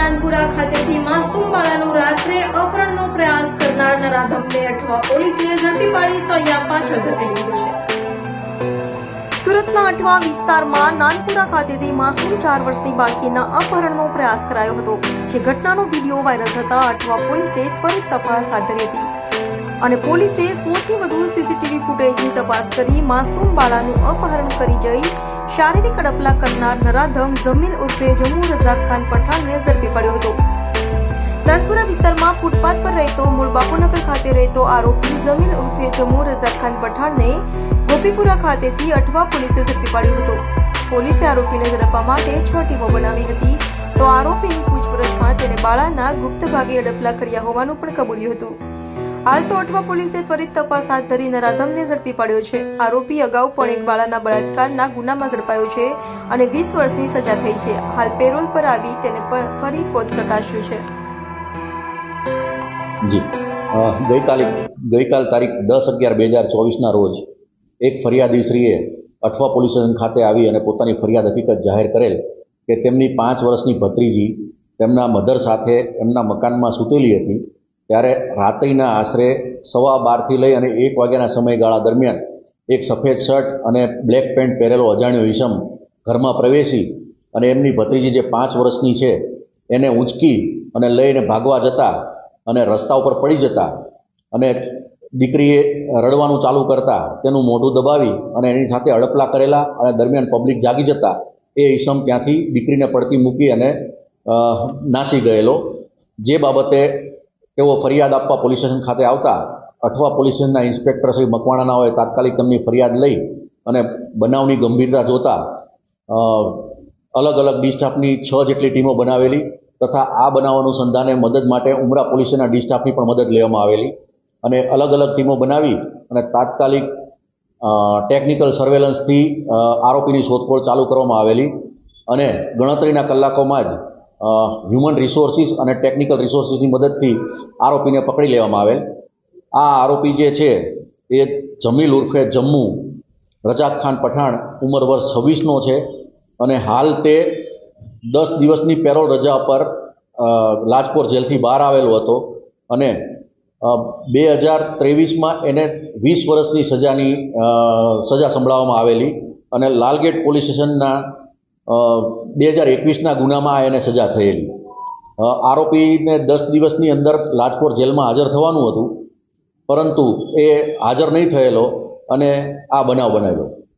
નાનપુરા ખાતેથી માસૂમ બાળાનું રાત્રે અપહરણનો પ્રયાસ કરનાર નરાધમને અઠવા પોલીસે ઝડપી પાડી સળિયા પાછળ ધકેલી દીધો છે। સુરતના અઠવા વિસ્તારમાં નાનપુરા ખાતેથી માસૂમ 4 વર્ષની બાળકીના અપહરણનો પ્રયાસ કરાયો હતો, જે ઘટનાનો વિડીયો વાયરલ થતા અઠવા પોલીસે ત્વરિત તપાસ હાથ ધરી હતી અને પોલીસે 100 થી વધુ સીસીટીવી ફૂટેજની તપાસ કરી માસૂમ બાળાનું અપહરણ કરી જઈ શારીરિક અડપલા કરનાર નરાધમ જમીલ ઉર્ફે જમ્મુ રઝાક ખાન પઠાણને ઝડપી પડ્યો હતો। નાનપુરા વિસ્તારમાં ફૂટપાથ પર રહેતો મૂળ બાપુનગર ખાતે રહેતો આરોપી જમીલ ઉર્ફે જમ્મુ રઝાક ખાન પઠાણને ગોપીપુરા ખાતેથી અઠવા પોલીસે ઝડપી પાડ્યો હતો। પોલીસે આરોપીને ઝડપવા માટે 6 ટીમો બનાવી હતી, તો આરોપીની પૂછપરછમાં તેને બાળાના ગુપ્ત ભાગે અડપલા કર્યા હોવાનું પણ કબૂલ્યું હતું। હાલ તો અઠવા પોલીસે ત્વરિત તપાસ હાથ ધરી નરાધમને ઝડપી પાડ્યો છે। આરોપી અગાઉ પણ એક બાળાના બળાત્કારના ગુનામાં ઝડપાયો છે અને 20 વર્ષની સજા થઈ છે। હાલ પેરોલ પર આવી તેને ફરી પોત પ્રકાશ્યું છે। જી ગઈકાલ તારીખ 10/11/2024 રોજ એક ફરિયાદીશ્રીએ અઠવા પોલીસ સ્ટેશન ખાતે આવી અને પોતાની ફરિયાદ હકીકત જાહેર કરેલ કે તેમની 5 વર્ષની ભત્રીજી તેમના મધર સાથે એમના મકાનમાં સૂતેલી હતી, ત્યારે રાત્રિના આશરે 12:15 થી લઈ અને 1 વાગ્યાના સમયગાળા દરમિયાન એક સફેદ શર્ટ અને બ્લેક પેન્ટ પહેરેલો અજાણ્યો ઈસમ ઘરમાં પ્રવેશી અને એમની ભત્રીજી જે 5 વર્ષની છે એને ઊંચકી અને લઈને ભાગવા જતા અને રસ્તા ઉપર પડી જતા અને દીકરીએ રડવાનું ચાલુ કરતા તેનું મોઢું દબાવી અને એની સાથે અડપલા કરેલા અને દરમિયાન પબ્લિક જાગી જતા એ ઈસમ ત્યાંથી દીકરીને પડતી મૂકી અને નાસી ગયેલો, જે બાબતે તેઓ ફરિયાદ આપવા પોલીસ સ્ટેશન ખાતે આવતા અઠવા પોલીસ સ્ટેશનના ઇન્સ્પેક્ટર શ્રી મકવાણાનાઓએ તાત્કાલિક તેમની ફરિયાદ લઈ અને બનાવની ગંભીરતા જોતા અલગ અલગ ડી સ્ટાફની 6 જેટલી ટીમો બનાવેલી તથા આ બનાવ અનુસંધાને મદદ માટે ઉમરા પોલીસ સ્ટેશનના ડી સ્ટાફની પણ મદદ લેવામાં આવેલી અને અલગ અલગ ટીમો બનાવી અને તાત્કાલિક ટેકનિકલ સર્વેલન્સથી આરોપીની શોધખોળ ચાલુ કરવામાં આવેલી અને ગણતરીના કલાકોમાં જ હ્યુમન રિસોર્સિસ અને ટેકનિકલ રિસોર્સિસની મદદથી આરોપીને પકડી લેવામાં આવેલ। આ આરોપી જે છે એ જમીલ ઉર્ફે જમ્મુ રઝાક ખાન પઠાણ ઉંમર વર્ષ 26નો છે અને હાલ તે 10 દિવસની પેરોલ રજા પર લાજપોર જેલથી બહાર આવેલો હતો અને 2023માં એને 20 વર્ષની સજા સંભળાવવામાં આવેલી અને લાલગેટ પોલીસ સ્ટેશનના 2021ના ગુનામાં એને સજા થયેલી। આરોપીને 10 દિવસની અંદર લાજપોર જેલમાં હાજર થવાનું હતું, પરંતુ એ હાજર નહીં થયેલો અને આ બનાવ બનાવ્યો।